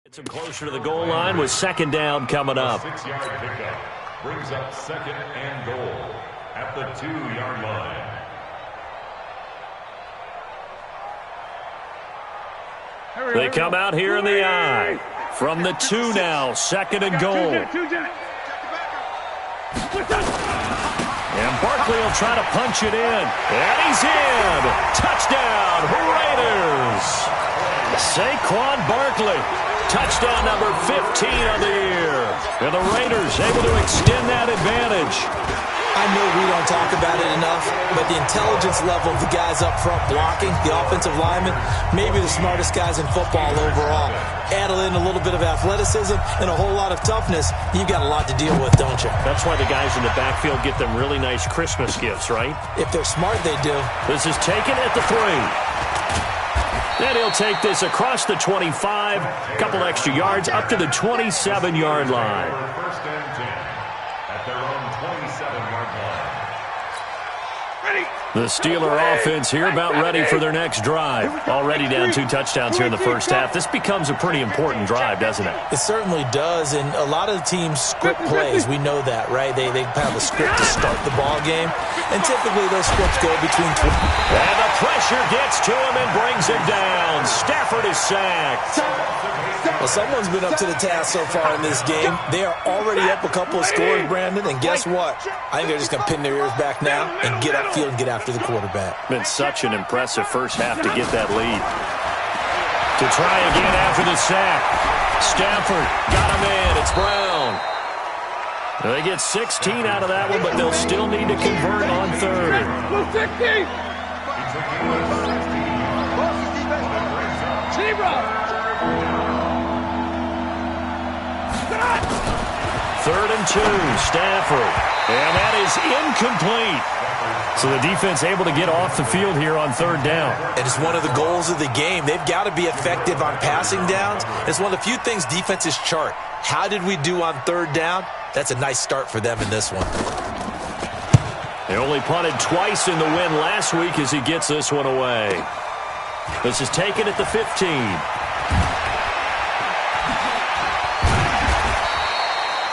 It's closer to the goal line with second down coming up. 6-yard pickup brings up second and goal at the 2-yard line. They come out here in the I. From the 2 now, second and goal. And Barkley will try to punch it in. And he's in. Touchdown, Raiders. Saquon Barkley. Touchdown number 15 on the year. And the Raiders able to extend that advantage. I know we don't talk about it enough, but the intelligence level of the guys up front blocking, the offensive linemen, maybe the smartest guys in football overall. Add in a little bit of athleticism and a whole lot of toughness, you've got a lot to deal with, don't you? That's why the guys in the backfield get them really nice Christmas gifts, right? If they're smart, they do. This is taken at the 3. Then he'll take this across the 25, a couple extra yards up to the 27-yard line. First and 10 at their own 27-yard line. The Steeler offense here about ready for their next drive. Already down 2 touchdowns here in the first half. This becomes a pretty important drive, doesn't it? It certainly does, and a lot of the teams script plays. We know that, right? They have a script to start the ball game, and typically those scripts go between 20. And the pressure gets to him and brings him down. Stafford is sacked. Well, someone's been up to the task so far in this game. They are already up a couple of scores, Brandon, and guess what? I think they're just going to pin their ears back now and get upfield and get after the quarterback. Been such an impressive first half to get that lead. To try again after the sack. Stafford got him in. It's Brown. They get 16 out of that one, but they'll still need to convert on third. 3rd and 2, Stafford. And that is incomplete. So the defense able to get off the field here on 3rd down. And it's one of the goals of the game. They've got to be effective on passing downs. It's one of the few things defenses chart. How did we do on 3rd down? That's a nice start for them in this one. They only punted twice in the win last week as he gets this one away. This is taken at the 15.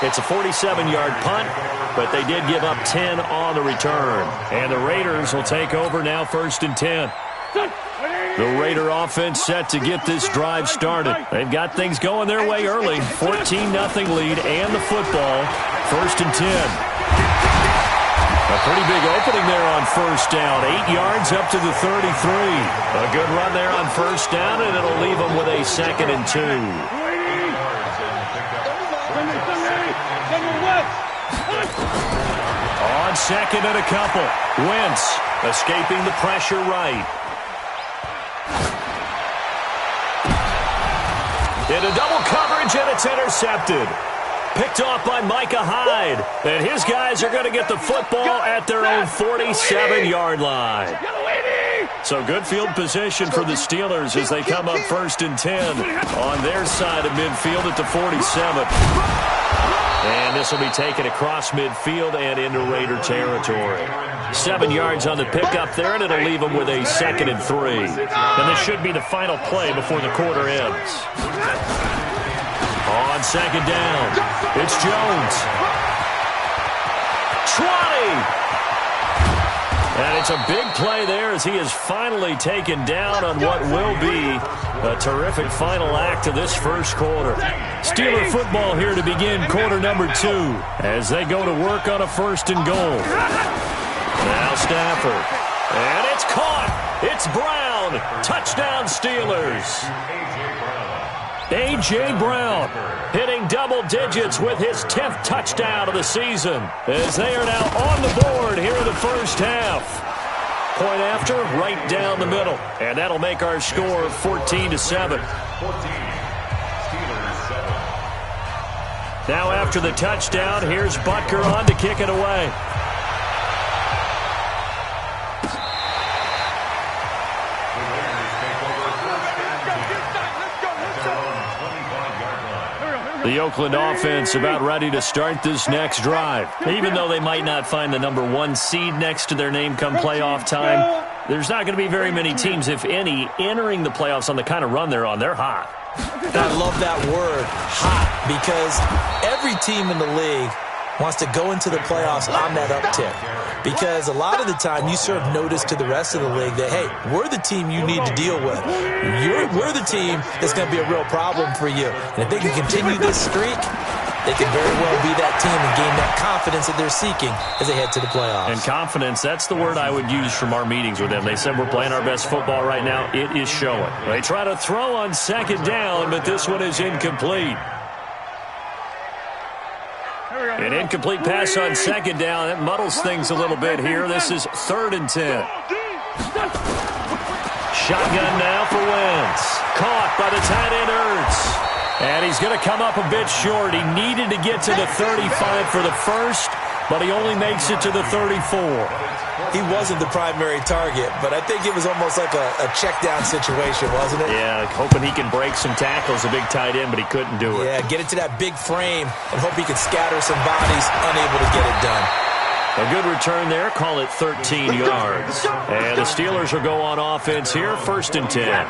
It's a 47-yard punt, but they did give up 10 on the return. And the Raiders will take over now 1st and 10. The Raider offense set to get this drive started. They've got things going their way early. 14-0 lead and the football. 1st and 10. A pretty big opening there on 1st down. 8 yards up to the 33. A good run there on 1st down, and it'll leave them with a 2nd and 2. On 2nd and a couple. Wentz escaping the pressure right. Into double coverage, and it's intercepted. Picked off by Micah Hyde. And his guys are going to get the football at their own 47-yard line. So good field position for the Steelers as they come up 1st and 10 on their side of midfield at the 47. And this will be taken across midfield and into Raider territory. 7 yards on the pickup there, and it'll leave them with a 2nd and 3. And this should be the final play before the quarter ends. On 2nd down, it's Jones. 20! And it's a big play there as he is finally taken down on what will be a terrific final act of this first quarter. Steeler football here to begin quarter number 2 as they go to work on a 1st and goal. Now Stafford. And it's caught. It's Brown. Touchdown Steelers. A.J. Brown hitting double digits with his 10th touchdown of the season as they are now on the board here in the first half. Point after, right down the middle. And that'll make our score 14-7. Now after the touchdown, here's Butker on to kick it away. The Oakland offense about ready to start this next drive. Even though they might not find the number 1 seed next to their name come playoff time, there's not going to be very many teams, if any, entering the playoffs on the kind of run they're on. They're hot. And I love that word, hot, because every team in the league wants to go into the playoffs on that uptick. Because a lot of the time you serve notice to the rest of the league that, hey, we're the team you need to deal with. We're the team that's going to be a real problem for you. And if they can continue this streak, they can very well be that team and gain that confidence that they're seeking as they head to the playoffs. And confidence, that's the word I would use from our meetings with them. They said we're playing our best football right now. It is showing. They try to throw on second down, but this one is incomplete. An incomplete pass on second down. That muddles things a little bit here. This is 3rd and 10. Shotgun now for Wentz. Caught by the tight end Ertz. And he's going to come up a bit short. He needed to get to the 35 for the first, but he only makes it to the 34. He wasn't the primary target, but I think it was almost like a check down situation, wasn't it? Yeah, hoping he can break some tackles, a big tight end, but he couldn't do it. Yeah, get it to that big frame and hope he can scatter some bodies, unable to get it done. A good return there, call it 13 yards. And the Steelers will go on offense here, 1st and 10.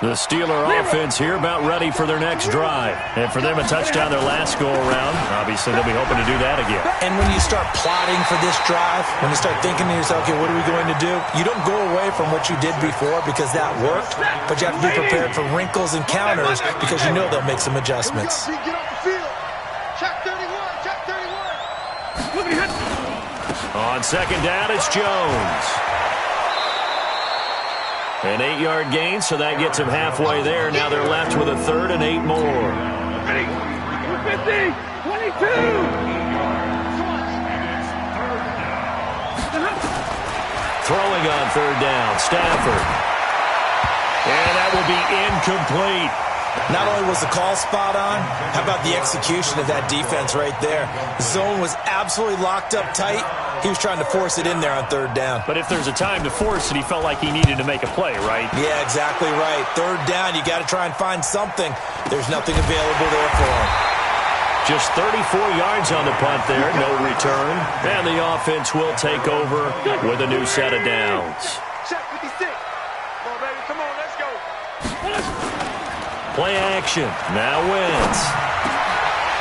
The Steeler offense here about ready for their next drive. And for them, a touchdown their last go-around. Obviously, they'll be hoping to do that again. And when you start plotting for this drive, when you start thinking to yourself, okay, what are we going to do? You don't go away from what you did before because that worked, but you have to be prepared for wrinkles and counters because you know they'll make some adjustments. On second down, it's Jones. An 8-yard gain, so that gets him halfway there. Now they're left with a 3rd and 8 more. 50, 22. Throwing on 3rd down, Stafford. And that will be incomplete. Not only was the call spot on, how about the execution of that defense right there? The zone was absolutely locked up tight. He was trying to force it in there on 3rd down. But if there's a time to force it, he felt like he needed to make a play, right? Yeah, exactly right. 3rd down, you got to try and find something. There's nothing available there for him. Just 34 yards on the punt there, no return. And the offense will take over with a new set of downs. Check 56. Come on, baby. Come on, let's go. Play action. Now Wentz.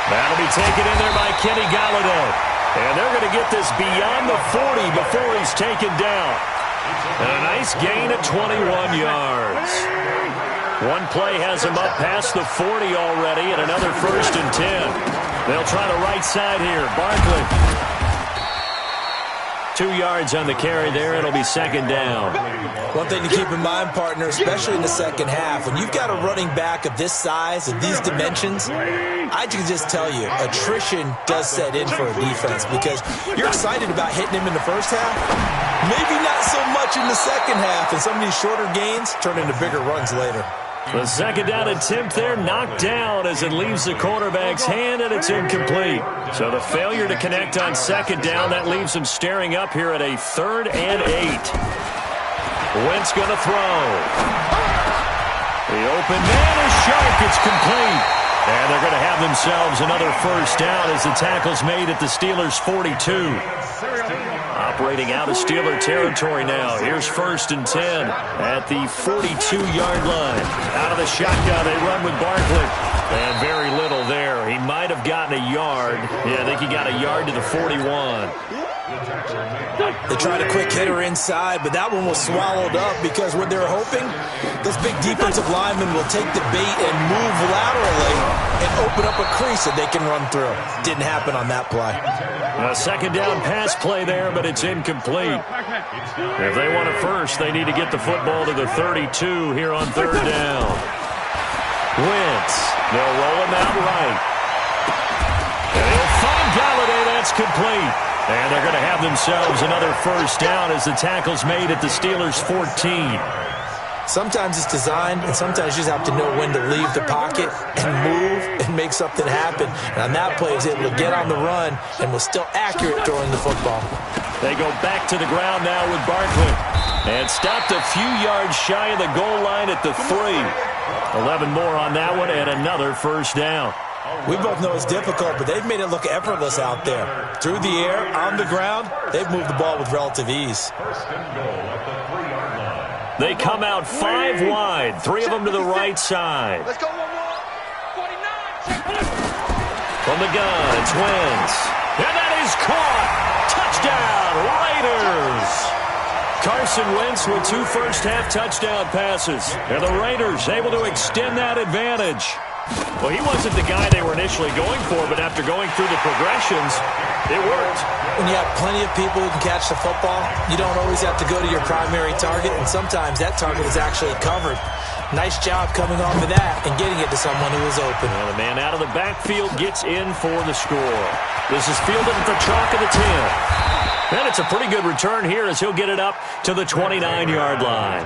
That'll be taken in there by Kenny Golladay. And they're going to get this beyond the 40 before he's taken down. And a nice gain at 21 yards. One play has him up past the 40 already, and another 1st and 10. They'll try the right side here. Barkley. 2 yards on the carry there. It'll be 2nd down. One thing to keep in mind, partner, especially in the second half, when you've got a running back of this size, of these dimensions, I can just tell you, attrition does set in for a defense because you're excited about hitting him in the first half. Maybe not so much in the second half, and some of these shorter gains turn into bigger runs later. The 2nd down attempt there knocked down as it leaves the quarterback's hand, and it's incomplete. So the failure to connect on 2nd down, that leaves him staring up here at a 3rd and 8. Wentz going to throw. The open man is sharp. It's complete. And they're going to have themselves another 1st down as the tackle's made at the Steelers' 42. Operating out of Steeler territory now. Here's 1st and 10 at the 42-yard line. Out of the shotgun, they run with Barkley. And very little there. He might have gotten a yard. Yeah, I think he got a yard to the 41. They tried a quick hitter inside, but that one was swallowed up because what they were hoping, those big defensive linemen will take the bait and move laterally and open up a crease that they can run through. Didn't happen on that play. A 2nd down pass play there, but it's incomplete. If they want it first, they need to get the football to the 32 here on 3rd down. Wentz, they'll roll him out right. And he'll find Golladay, that's complete. And they're going to have themselves another 1st down as the tackle's made at the Steelers' 14. Sometimes it's designed, and sometimes you just have to know when to leave the pocket and move and make something happen. And on that play, he was able to get on the run and was still accurate throwing the football. They go back to the ground now with Barkley. And stopped a few yards shy of the goal line at the 3. 11 more on that one and another 1st down. We both know it's difficult, but they've made it look effortless out there. Through the air, on the ground, they've moved the ball with relative ease. 1st and goal at the 3-yard line. They come out 5 wide, 3 of them to the right side. Let's go, 1-1. 49. From the gun, it's Wentz. And that is caught. Touchdown, Raiders. Carson Wentz with 2 first-half touchdown passes. And the Raiders able to extend that advantage. Well, he wasn't the guy they were initially going for, but after going through the progressions, it worked. When you have plenty of people who can catch the football, you don't always have to go to your primary target, and sometimes that target is actually covered. Nice job coming off of that and getting it to someone who was open. Well, the man out of the backfield gets in for the score. This is fielded at the chalk of the 10. And it's a pretty good return here as he'll get it up to the 29-yard line.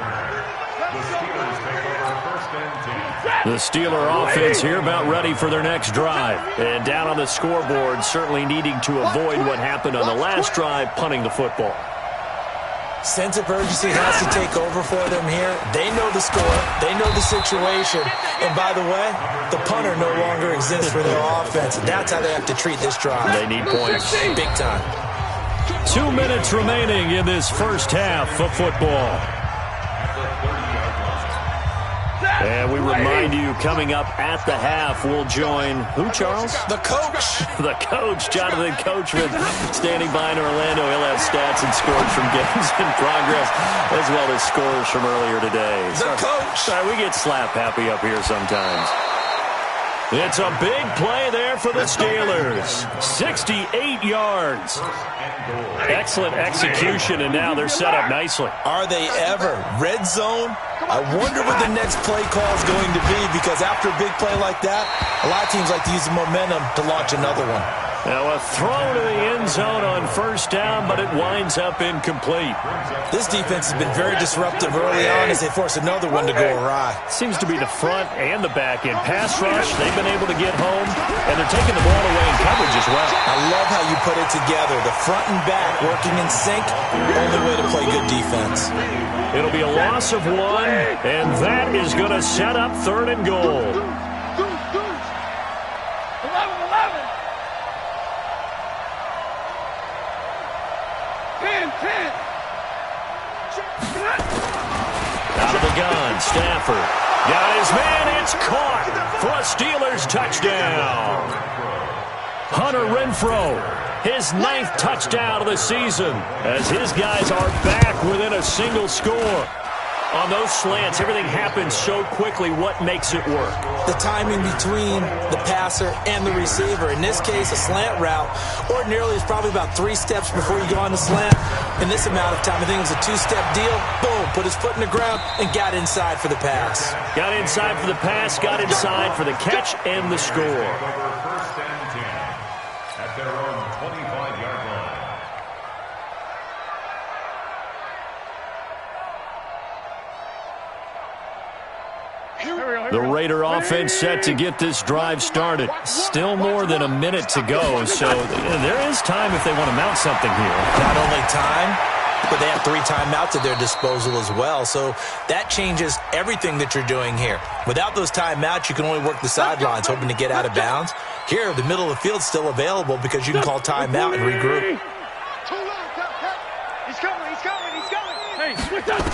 The Steeler offense here about ready for their next drive. And down on the scoreboard, certainly needing to avoid what happened on the last drive, punting the football. Sense of urgency has to take over for them here. They know the score. They know the situation. And by the way, the punter no longer exists for their offense. That's how they have to treat this drive. They need points. Big time. 2 minutes remaining in this first half of football. And we remind you, coming up at the half, we'll join who, Charles? The coach. The coach, Jonathan Coachman, standing by in Orlando. He'll have stats and scores from games in progress, as well as scores from earlier today. The coach. Sorry, we get slap happy up here sometimes. It's a big play there for the Steelers. 68 yards. Excellent execution, and now they're set up nicely. Are they ever? Red zone? I wonder what the next play call is going to be, because after a big play like that, a lot of teams like to use the momentum to launch another one. Now a throw to the end zone on first down, but it winds up incomplete. This defense has been very disruptive early on as they force another one to go awry. Seems to be the front and the back end. Pass rush, they've been able to get home, and they're taking the ball away in coverage as well. I love how you put it together. The front and back working in sync, only way to play good defense. It'll be a loss of 1, and that is going to set up 3rd and goal. 10. Out of the gun, Stafford. Got his man, it's caught for a Steelers touchdown. Hunter Renfrow, his 9th touchdown of the season, as his guys are back within a single score. On those slants, everything happens so quickly. What makes it work? The timing between the passer and the receiver. In this case, a slant route ordinarily is probably about 3 steps before you go on the slant. In this amount of time, I think it was a 2-step deal. Boom, put his foot in the ground and got inside for the pass. Got inside for the pass, got inside for the catch and the score. First and 10 at their own 25-yard line. The Raider offense set to get this drive started. Still more than a minute to go, so there is time if they want to mount something here. Not only time, but they have 3 timeouts at their disposal as well, so that changes everything that you're doing here. Without those timeouts, you can only work the sidelines, hoping to get out of bounds. Here, the middle of the field's still available because you can call timeout and regroup. He's coming. Hey, switch up.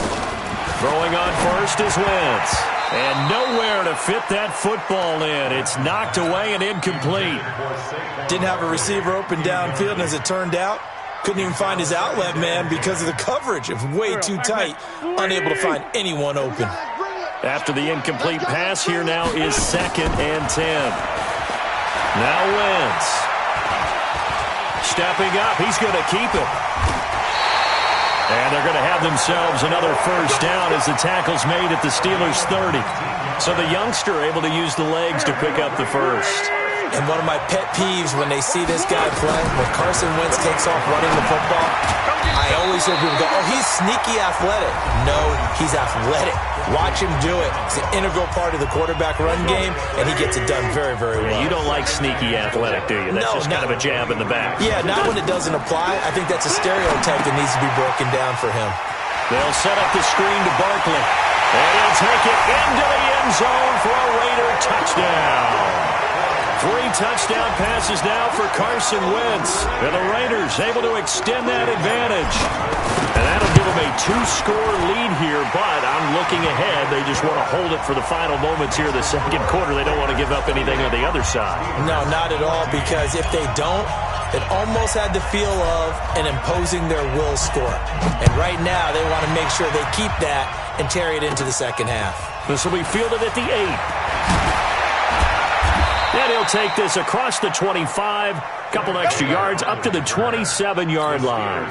Throwing on first is Wentz. And nowhere to fit that football in. It's knocked away and incomplete. Didn't have a receiver open downfield, and as it turned out, couldn't even find his outlet man because of the coverage. It was way too tight, unable to find anyone open. After the incomplete pass, here now is 2nd and 10. Now Wentz. Stepping up, he's going to keep it. And they're going to have themselves another first down as the tackle's made at the Steelers' 30. So the youngster able to use the legs to pick up the first. And one of my pet peeves when they see this guy play, when Carson Wentz takes off running the football, I always hear people go, oh, he's sneaky athletic. No, he's athletic. Watch him do it. It's an integral part of the quarterback run game, and he gets it done very, very well. You don't like sneaky athletic, do you? That's just kind of a jab in the back. Yeah, not when it doesn't apply. I think that's a stereotype that needs to be broken down for him. They'll set up the screen to Barkley. And he'll take it into the end zone for a Raider touchdown. 3 touchdown passes now for Carson Wentz. And the Raiders able to extend that advantage. And that'll give them a 2-score lead here, but I'm looking ahead. They just want to hold it for the final moments here in the second quarter. They don't want to give up anything on the other side. No, not at all, because if they don't, it almost had the feel of an imposing their will score. And right now, they want to make sure they keep that and carry it into the second half. This will be fielded at the 8. And he'll take this across the 25, couple extra yards, up to the 27-yard line.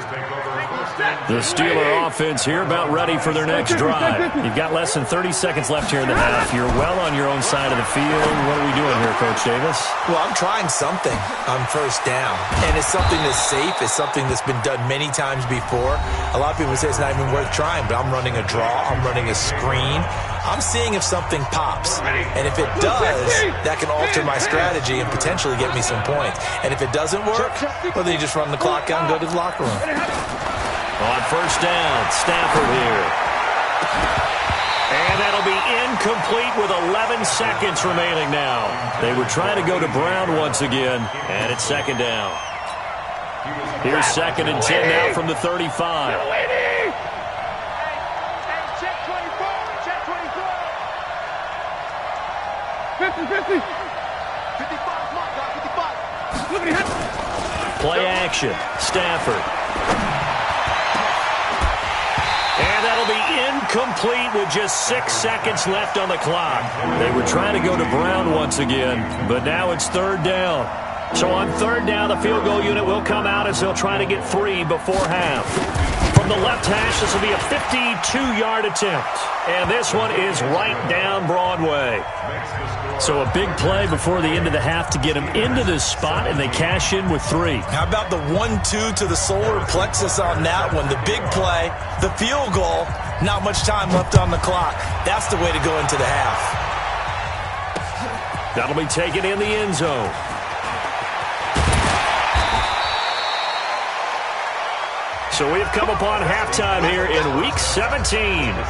The Steeler offense here about ready for their next drive. You've got less than 30 seconds left here in the half. You're well on your own side of the field. What are we doing here, Coach Davis? Well, I'm trying something on first down. And it's something that's safe. It's something that's been done many times before. A lot of people say it's not even worth trying, but I'm running a draw. I'm running a screen. I'm seeing if something pops. And if it does, that can alter my strategy and potentially get me some points. And if it doesn't work, well, then you just run the clock out and go to the locker room. On first down, Stafford here. And that'll be incomplete with 11 seconds remaining now. They were trying to go to Brown once again, and it's second down. Here's 2nd and 10 now from the 35. 50. Play action, Stafford. And that'll be incomplete with just 6 seconds left on the clock. They were trying to go to Brown once again, but now it's 3rd down. So on 3rd down, the field goal unit will come out as they'll try to get 3 before half. From the left hash, this will be a 52-yard attempt. And this one is right down Broadway. So a big play before the end of the half to get them into this spot, and they cash in with 3. How about the 1-2 to the solar plexus on that one? The big play, the field goal, not much time left on the clock. That's the way to go into the half. That'll be taken in the end zone. So we've come upon halftime here in Week 17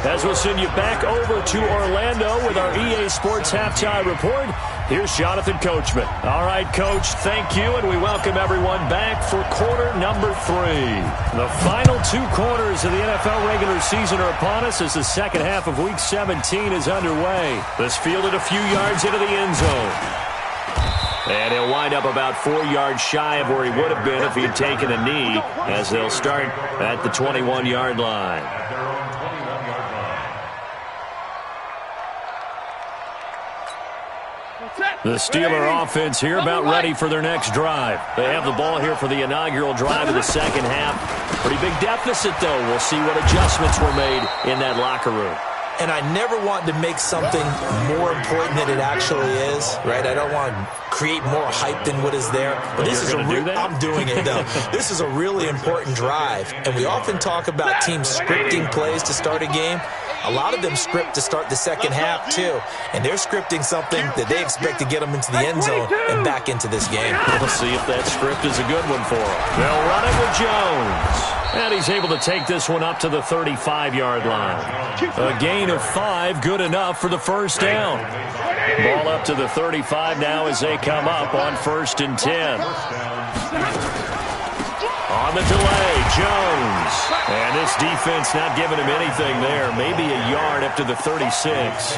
as we'll send you back over to Orlando with our EA Sports Halftime Report. Here's Jonathan Coachman. All right, Coach, thank you, and we welcome everyone back for quarter number 3. The final 2 quarters of the NFL regular season are upon us as the second half of Week 17 is underway. This fielded a few yards into the end zone. And he'll wind up about 4 yards shy of where he would have been if he had taken a knee, as they'll start at the 21-yard line. The Steeler offense here about ready for their next drive. They have the ball here for the inaugural drive of the second half. Pretty big deficit, though. We'll see what adjustments were made in that locker room. And I never want to make something more important than it actually is, right? I don't want to create more hype than what is there. But this is I'm doing it, though. This is a really important drive. And we often talk about teams scripting plays to start a game. A lot of them script to start the second half, too. And they're scripting something that they expect to get them into the end zone and back into this game. We'll see if that script is a good one for them. They'll run it with Jones. And he's able to take this one up to the 35-yard line. A gain of 5, good enough for the first down. Ball up to the 35 now as they come up on 1st and 10. On the delay, Jones. And this defense not giving him anything there. Maybe a yard up to the 36.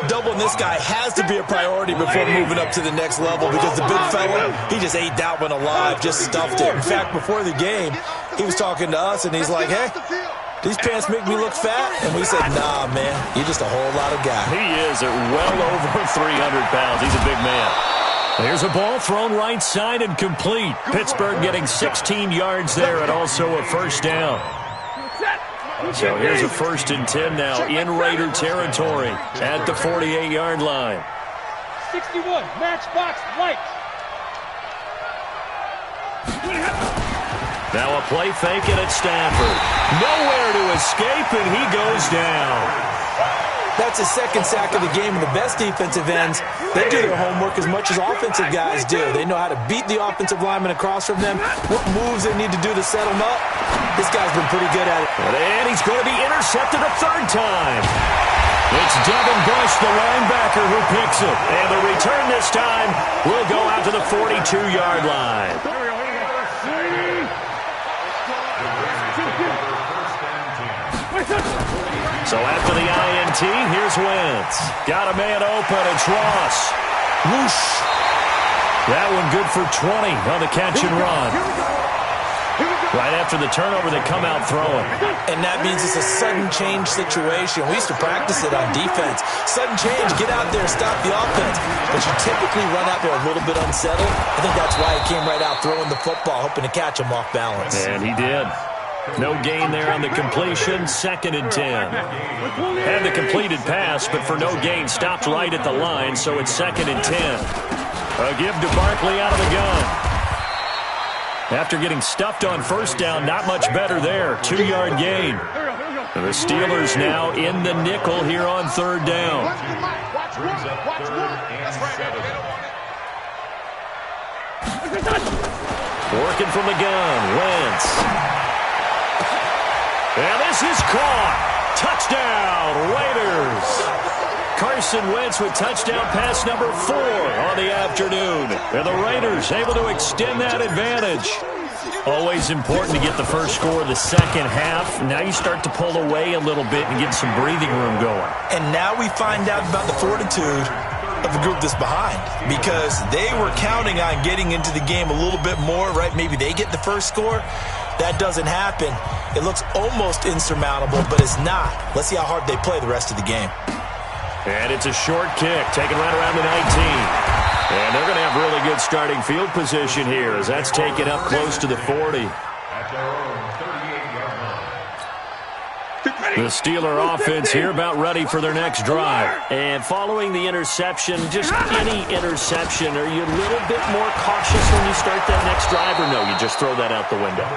Doubling this guy has to be a priority before moving up to the next level because the big fella, he just ate that one alive, just stuffed it. In fact, before the game, he was talking to us, and he's like, hey, these pants make me look fat? And we said, nah, man, you're just a whole lot of guy. He is at well over 300 pounds. He's a big man. Here's a ball thrown right side and complete. Pittsburgh getting 16 yards there and also a first down. So here's a 1st and 10 now in Raider territory at the 48-yard line. 61, matchbox light. Now a play fake it at Stafford. Nowhere to escape, and he goes down. That's his second sack of the game, and the best defensive ends, they do their homework as much as offensive guys do. They know how to beat the offensive lineman across from them, what moves they need to do to set them up. This guy's been pretty good at it. And he's going to be intercepted a 3rd time. It's Devin Bush, the linebacker, who picks it. And the return this time will go out to the 42-yard line. So after the INT, here's Wentz. Got a man open. It's Ross. Whoosh. That one good for 20 on the catch and run. Right after the turnover, they come out throwing. And that means it's a sudden change situation. We used to practice it on defense. Sudden change, get out there, stop the offense. But you typically run out there a little bit unsettled. I think that's why he came right out throwing the football, hoping to catch him off balance. And he did. No gain there on the completion, 2nd and 10. Had the completed pass, but for no gain, stopped right at the line, so it's 2nd and 10. A give to Barkley out of the gun. After getting stuffed on first down, not much better there. 2-yard gain. The Steelers now in the nickel here on 3rd down. Working from the gun, Wentz. And this is caught. Touchdown, Raiders. Carson Wentz with touchdown pass number 4 on the afternoon. And the Raiders able to extend that advantage. Always important to get the first score of the second half. Now you start to pull away a little bit and get some breathing room going. And now we find out about the fortitude of the group that's behind, because they were counting on getting into the game a little bit more, right? Maybe they get the first score. That doesn't happen. It looks almost insurmountable, but it's not. Let's see how hard they play the rest of the game. And it's a short kick, taken right around the 19. And they're going to have really good starting field position here, as that's taken up close to the 40. The Steeler offense here about ready for their next drive. And following the interception, just any interception, are you a little bit more cautious when you start that next drive, or no, you just throw that out the window?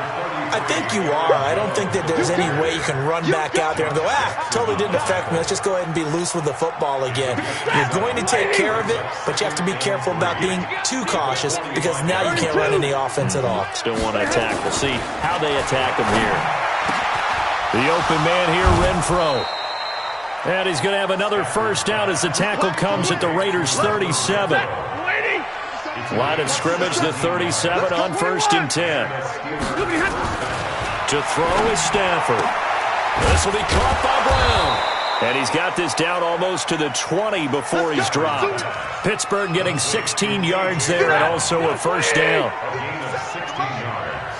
I think you are. I don't think that there's any way you can run back out there and go, totally didn't affect me. Let's just go ahead and be loose with the football again. You're going to take care of it, but you have to be careful about being too cautious, because now you can't run any offense at all. Still want to attack. We'll see how they attack him here. The open man here, Renfro. And he's going to have another first down as the tackle comes at the Raiders' 37. Line of scrimmage, the 37 on 1st and 10. To throw is Stafford. This will be caught by Brown. And he's got this down almost to the 20 before he's dropped. Pittsburgh getting 16 yards there and also a first down.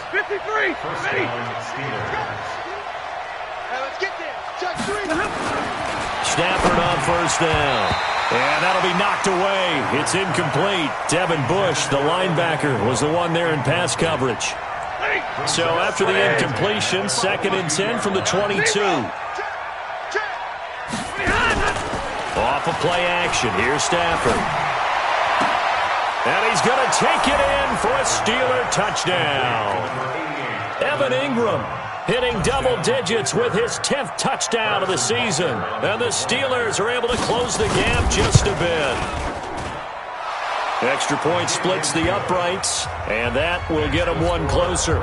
53. Stafford on first down. And that'll be knocked away. It's incomplete. Devin Bush, the linebacker, was the one there in pass coverage. So after the incompletion, 2nd and 10 from the 22. Off of play action. Here's Stafford. And he's going to take it in for a Steeler touchdown. Evan Ingram hitting double digits with his 10th touchdown of the season. And the Steelers are able to close the gap just a bit. Extra point splits the uprights, and that will get them one closer.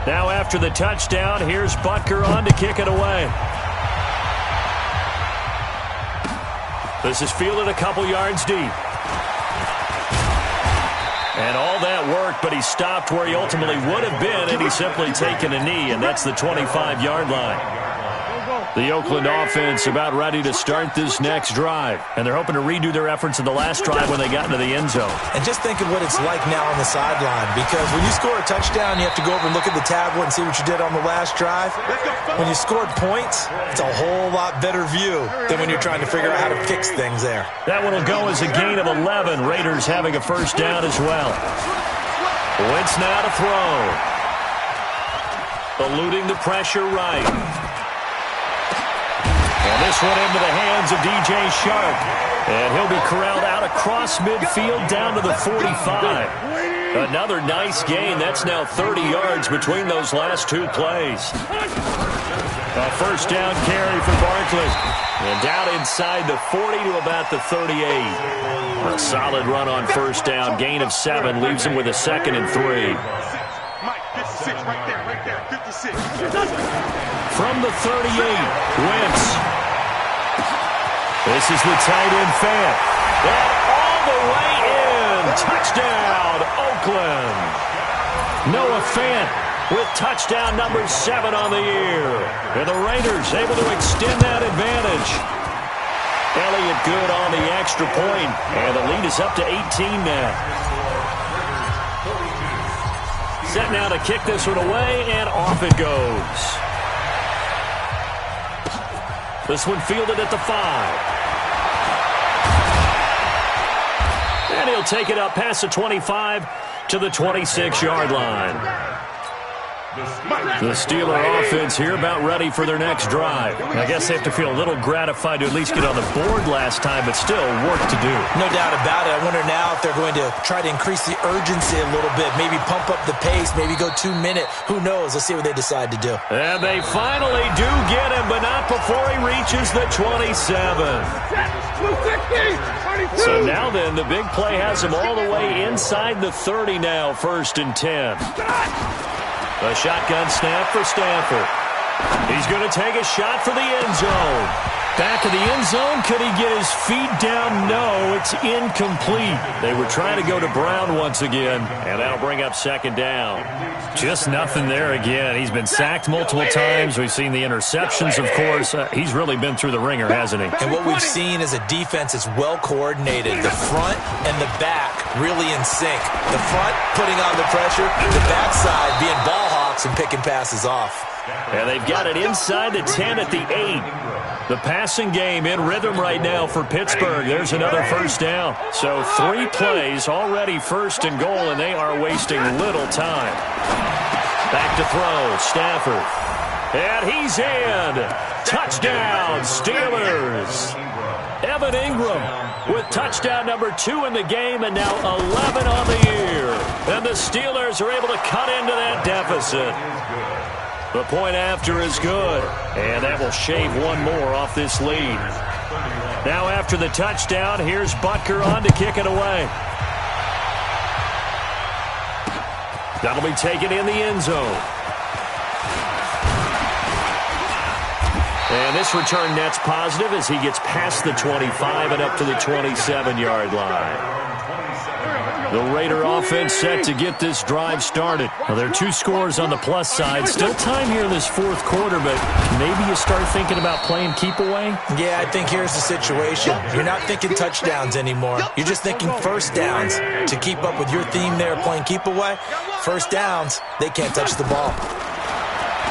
Now after the touchdown, here's Butker on to kick it away. This is fielded a couple yards deep. And all that worked, but he stopped where he ultimately would have been, and he's simply taken a knee, and that's the 25-yard line. The Oakland offense about ready to start this next drive, and they're hoping to redo their efforts in the last drive when they got into the end zone. And just think of what it's like now on the sideline, because when you score a touchdown, you have to go over and look at the tablet and see what you did on the last drive. When you scored points, it's a whole lot better view than when you're trying to figure out how to fix things there. That one will go as a gain of 11. Raiders having a first down as well. Wentz now to throw. Eluding the pressure right. And this one into the hands of DJ Shark. And he'll be corralled out across midfield down to the 45. Another nice gain. That's now 30 yards between those last two plays. A first down carry for Barkley. And down inside the 40 to about the 38. A solid run on first down. Gain of 7 leaves him with a 2nd and 3. 56, right there, 56. From the 38, Wentz. This is the tight end fan. And all the way in. Touchdown, Oakland. Noah Fant with touchdown number 7 on the year. And the Raiders able to extend that advantage. Elliott good on the extra point. And the lead is up to 18 now. Set now to kick this one away, and off it goes. This one fielded at the 5. And he'll take it up past the 25 to the 26-yard line. The Steeler offense here about ready for their next drive. I guess they have to feel a little gratified to at least get on the board last time, but still work to do. No doubt about it. I wonder now if they're going to try to increase the urgency a little bit, maybe pump up the pace, maybe go 2 minute. Who knows? Let's see what they decide to do. And they finally do get him, but not before he reaches the 27. So now then, the big play has him all the way inside the 30 now, 1st and 10. A shotgun snap for Stafford. He's going to take a shot for the end zone. Back of the end zone. Could he get his feet down? No, it's incomplete. They were trying to go to Brown once again, and that'll bring up 2nd down. Just nothing there again. He's been sacked multiple times. We've seen the interceptions, of course. He's really been through the ringer, hasn't he? And what we've seen is a defense that's well coordinated. The front and the back really in sync. The front putting on the pressure, the backside being ball hawks and picking passes off. And they've got it inside the 10 at the 8. The passing game in rhythm right now for Pittsburgh. There's another 1st down. So 3 plays already 1st and goal, and they are wasting little time. Back to throw, Stafford. And he's in. Touchdown, Steelers. Evan Ingram with touchdown number 2 in the game, and now 11 on the year. And the Steelers are able to cut into that deficit. The point after is good, and that will shave one more off this lead. Now after the touchdown, here's Butker on to kick it away. That'll be taken in the end zone. And this return net's positive as he gets past the 25 and up to the 27-yard line. The Raider offense set to get this drive started. Well, there are 2 scores on the plus side. Still time here in this 4th quarter, but maybe you start thinking about playing keep away? Yeah, I think here's the situation. You're not thinking touchdowns anymore. You're just thinking 1st downs. To keep up with your theme there, playing keep away, 1st downs, they can't touch the ball.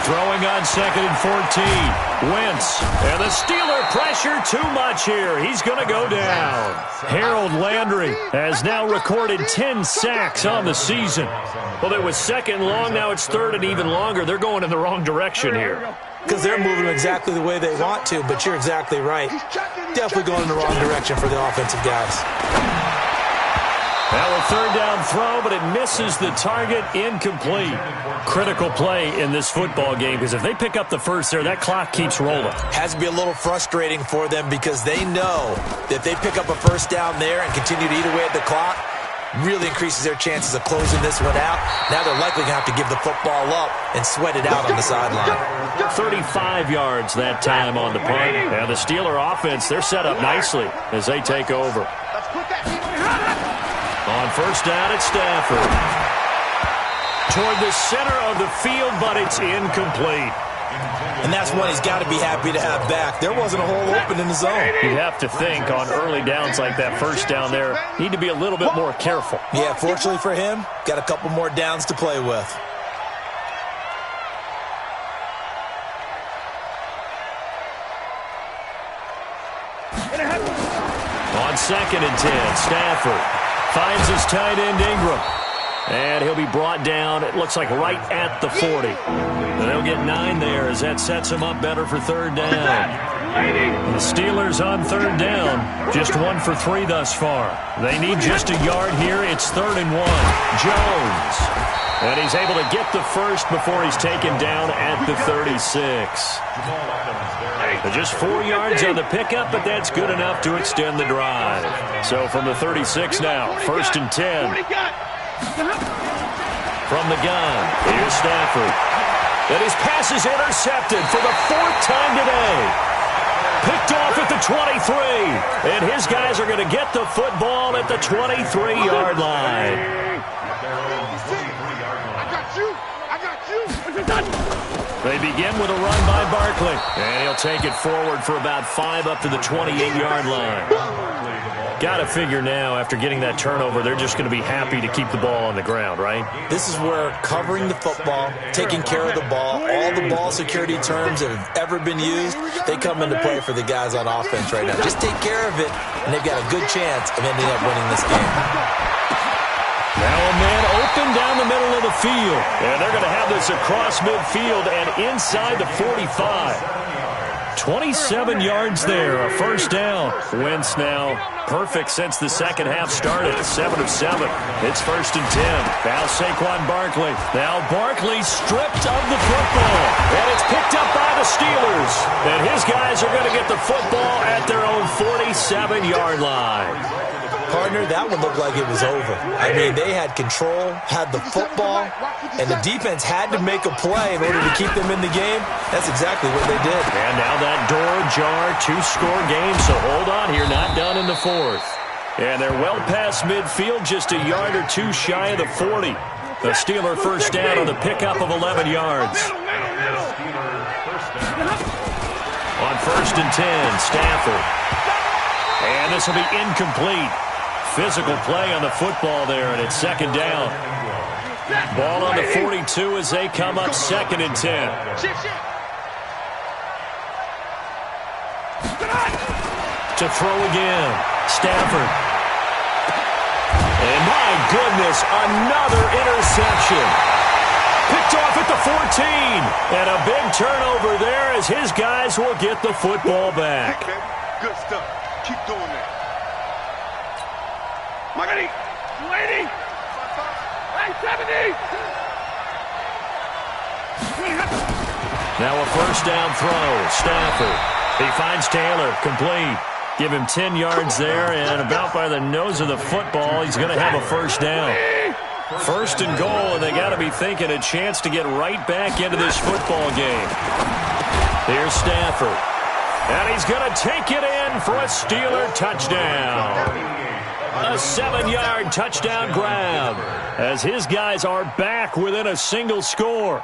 Throwing on 2nd and 14. Wentz. And the Steeler pressure too much here. He's going to go down. Harold Landry has now recorded 10 sacks on the season. Well, it was 2nd long. Now it's 3rd and even longer. They're going in the wrong direction here. Because they're moving exactly the way they want to, but you're exactly right. Definitely going in the wrong direction for the offensive guys. Now a 3rd down throw, but it misses the target, incomplete. Critical play in this football game, because if they pick up the 1st there, that clock keeps rolling. Has to be a little frustrating for them because they know that if they pick up a 1st down there and continue to eat away at the clock, really increases their chances of closing this one out. Now they're likely going to have to give the football up and sweat it out on the sideline. 35 yards that time on the punt. And the Steeler offense, they're set up nicely as they take over. On 1st down, it's Stafford. Toward the center of the field, but it's incomplete. And that's one he's got to be happy to have back. There wasn't a hole open in the zone. You have to think on early downs like that 1st down there, need to be a little bit more careful. Yeah, fortunately for him, got a couple more downs to play with. On 2nd and 10, Stafford finds his tight end Ingram. And he'll be brought down, it looks like right at the 40. And they'll get 9 there as that sets him up better for 3rd down. The Steelers on 3rd down, just 1 for 3 thus far. They need just a yard here. It's 3rd and 1. Jones. And he's able to get the 1st before he's taken down at the 36. Just 4 yards on the pickup, but that's good enough to extend the drive. So from the 36 now, 1st and 10. From the gun, here's Stafford. And his pass is intercepted for the 4th time today. Picked off at the 23. And his guys are going to get the football at the 23-yard line. They begin with a run by Barkley. And he'll take it forward for about 5 up to the 28-yard line. Got to figure now, after getting that turnover, they're just going to be happy to keep the ball on the ground, right? This is where covering the football, taking care of the ball, all the ball security terms that have ever been used, they come into play for the guys on offense right now. Just take care of it, and they've got a good chance of ending up winning this game. Now a man open down the middle of the field. And they're going to have this across midfield and inside the 45. 27 yards there, a first down. Wentz now perfect since the second half started, 7 of 7. It's 1st and 10. Now Saquon Barkley. Now Barkley stripped of the football. And it's picked up by the Steelers. And his guys are going to get the football at their own 47-yard line. Partner, that one looked like it was over. I mean, they had control, had the football, and the defense had to make a play in order to keep them in the game. That's exactly what they did. And now that door ajar, 2-score game, so hold on here, not done in the 4th. And they're well past midfield, just a yard or 2 shy of the 40. The Steeler first down on the pickup of 11 yards. On 1st and 10, Stafford. And this will be incomplete. Physical play on the football there, and it's 2nd down. Ball on the 42 as they come up 2nd and 10. To throw again, Stafford. And my goodness, another interception. Picked off at the 14. And a big turnover there as his guys will get the football back. Good stuff. Keep doing that. Ready? 280. 70. Now a first down throw. Stafford. He finds Taylor. Complete. Give him 10 yards there, and about by the nose of the football, he's going to have a first down. 1st and goal, and they got to be thinking a chance to get right back into this football game. Here's Stafford. And he's going to take it in for a Steeler touchdown. A 7-yard touchdown grab as his guys are back within a single score.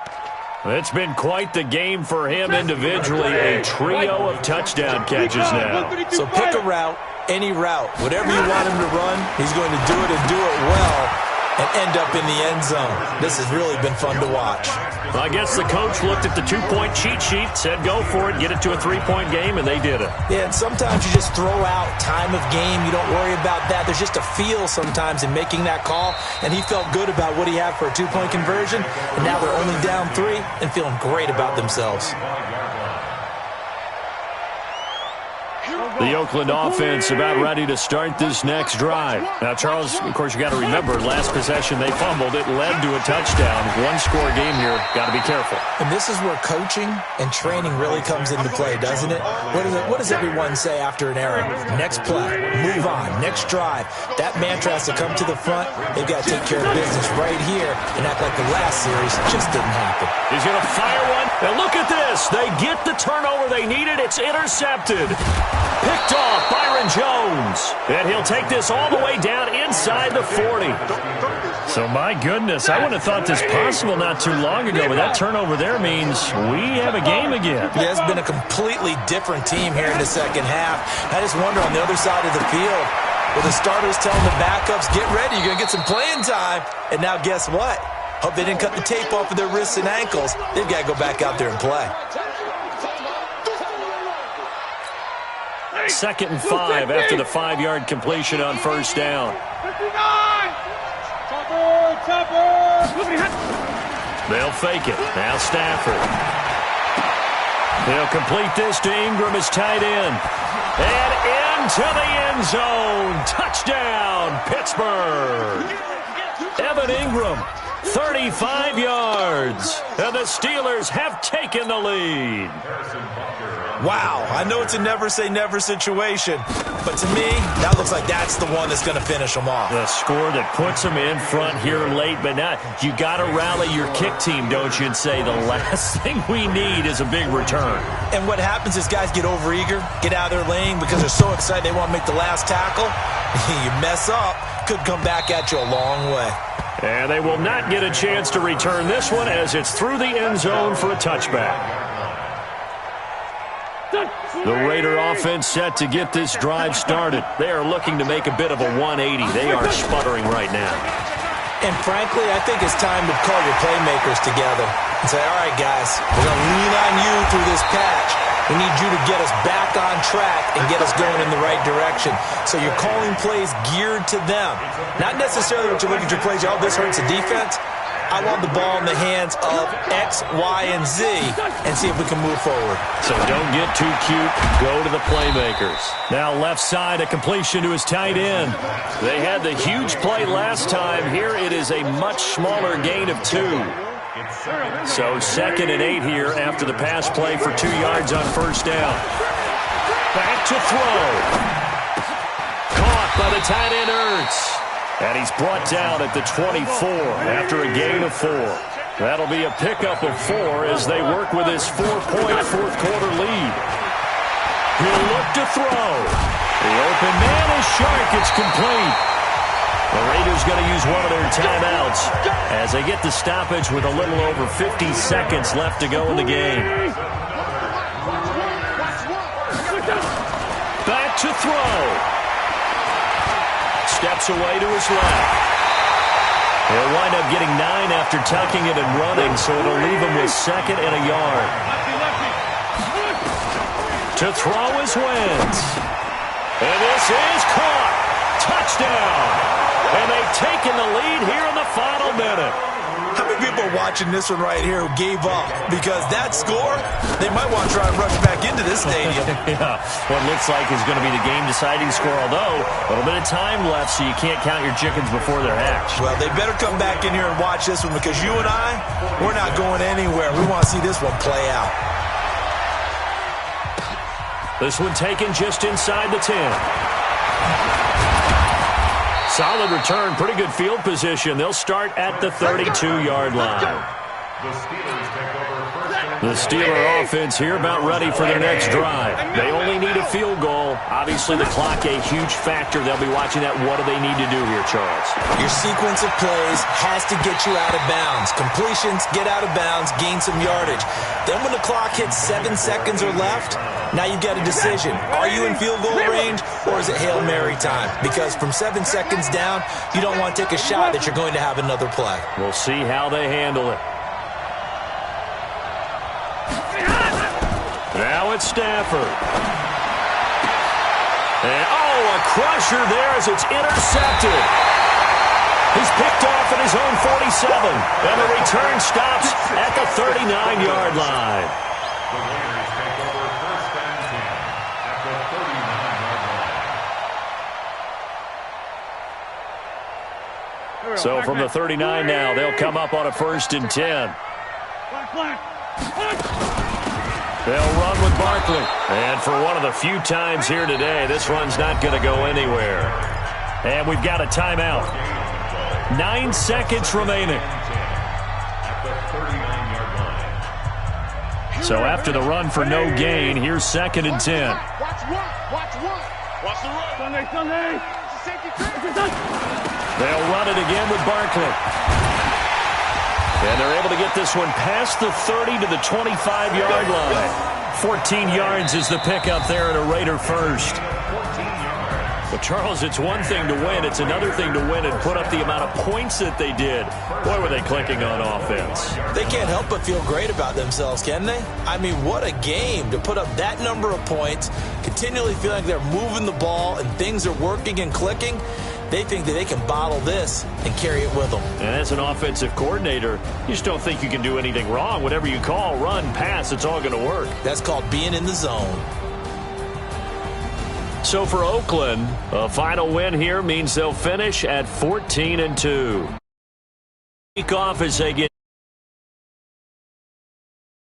It's been quite the game for him individually, a trio of touchdown catches now. So pick a route, any route, whatever you want him to run, he's going to do it and do it well and end up in the end zone. This has really been fun to watch. Well, I guess the coach looked at the 2-point cheat sheet, said go for it, get it to a 3-point game, and they did it. Yeah, and sometimes you just throw out time of game. You don't worry about that. There's just a feel sometimes in making that call, and he felt good about what he had for a 2-point conversion, and now they're only down 3 and feeling great about themselves. The Oakland offense about ready to start this next drive. Now, Charles, of course, you got to remember, last possession they fumbled. It led to a touchdown. 1-score game here. Got to be careful. And this is where coaching and training really comes into play, doesn't it? What does everyone say after an error? Next play, move on, next drive. That mantra has to come to the front. They've got to take care of business right here and act like the last series just didn't happen. He's going to fire one. And look at this. They get the turnover they needed. It's intercepted. Picked off Byron Jones. And he'll take this all the way down inside the 40. So, my goodness, I wouldn't have thought this possible not too long ago, but that turnover there means we have a game again. Yeah, it's been a completely different team here in the second half. I just wonder on the other side of the field, with the starters telling the backups, get ready, you're going to get some playing time. And now guess what? Hope they didn't cut the tape off of their wrists and ankles. They've got to go back out there and play. 2nd and 5 after the 5-yard completion on first down. They'll fake it. Now Stafford. They'll complete this to Ingram as tight end. And into the end zone. Touchdown, Pittsburgh. Evan Ingram 35 yards. And the Steelers have taken the lead. Wow, I know it's a never-say-never situation, but to me, that looks like that's the one that's going to finish them off. The score that puts them in front here late, but now you got to rally your kick team, don't you, and say the last thing we need is a big return. And what happens is guys get overeager, get out of their lane because they're so excited they want to make the last tackle. You mess up, could come back at you a long way. And they will not get a chance to return this one as it's through the end zone for a touchback. The Raider offense set to get this drive started. They are looking to make a bit of a 180. They are sputtering right now. And frankly, I think it's time to call your playmakers together and say, all right, guys, we're going to lean on you through this patch. We need you to get us back on track and get us going in the right direction. So you're calling plays geared to them. Not necessarily what you look at your plays, oh, this hurts the defense. I want the ball in the hands of X, Y, and Z and see if we can move forward. So don't get too cute. Go to the playmakers. Now left side, a completion to his tight end. They had the huge play last time. Here it is a much smaller gain of 2. So 2nd and 8 here after the pass play for 2 yards on first down. Back to throw. Caught by the tight end Ertz. And he's brought down at the 24 after a gain of 4. That'll be a pickup of 4 as they work with his 4-point fourth-quarter lead. He'll look to throw. The open man is Shark. It's complete. The Raiders going to use one of their timeouts as they get the stoppage with a little over 50 seconds left to go in the game. Back to throw. Steps away to his left. He'll wind up getting 9 after tucking it and running, so it'll leave him with 2nd and a yard. To throw is Wentz. And this is caught. Touchdown. And they've taken the lead here in the final minute. How many people are watching this one right here who gave up? Because that score, they might want to try and rush back into this stadium. Yeah, what looks like is going to be the game-deciding score, although a little bit of time left, so you can't count your chickens before they're hatched. Well, they better come back in here and watch this one because you and I, we're not going anywhere. We want to see this one play out. This one taken just inside the 10. Solid return, pretty good field position. They'll start at the 32-yard line. The Steeler offense here about ready for their next drive. They only need a field goal. Obviously, the clock a huge factor. They'll be watching that. What do they need to do here, Charles? Your sequence of plays has to get you out of bounds. Completions, get out of bounds, gain some yardage. Then when the clock hits 7 seconds or left, now you've got a decision. Are you in field goal range or is it Hail Mary time? Because from 7 seconds down, you don't want to take a shot that you're going to have another play. We'll see how they handle it. Now it's Stafford. And, a crusher there as it's intercepted. He's picked off at his own 47. And the return stops at the 39-yard line. The Raiders take over 1st and 10 at the 39-yard line. So from the 39 now, they'll come up on a 1st and 10. They'll run with Barkley. And for one of the few times here today, this run's not going to go anywhere. And we've got a timeout. 9 seconds remaining. So after the run for no gain, here's 2nd and 10. Watch the run. Sunday. They'll run it again with Barkley. And they're able to get this one past the 30 to the 25-yard line. 14 yards is the pickup there at a Raider first. But, Charles, it's one thing to win. It's another thing to win and put up the amount of points that they did. Boy, were they clicking on offense. They can't help but feel great about themselves, can they? I mean, what a game to put up that number of points, continually feeling like they're moving the ball and things are working and clicking. They think that they can bottle this and carry it with them. And as an offensive coordinator, you just don't think you can do anything wrong. Whatever you call, run, pass, it's all going to work. That's called being in the zone. So for Oakland, a final win here means they'll finish at 14-2. week off as they get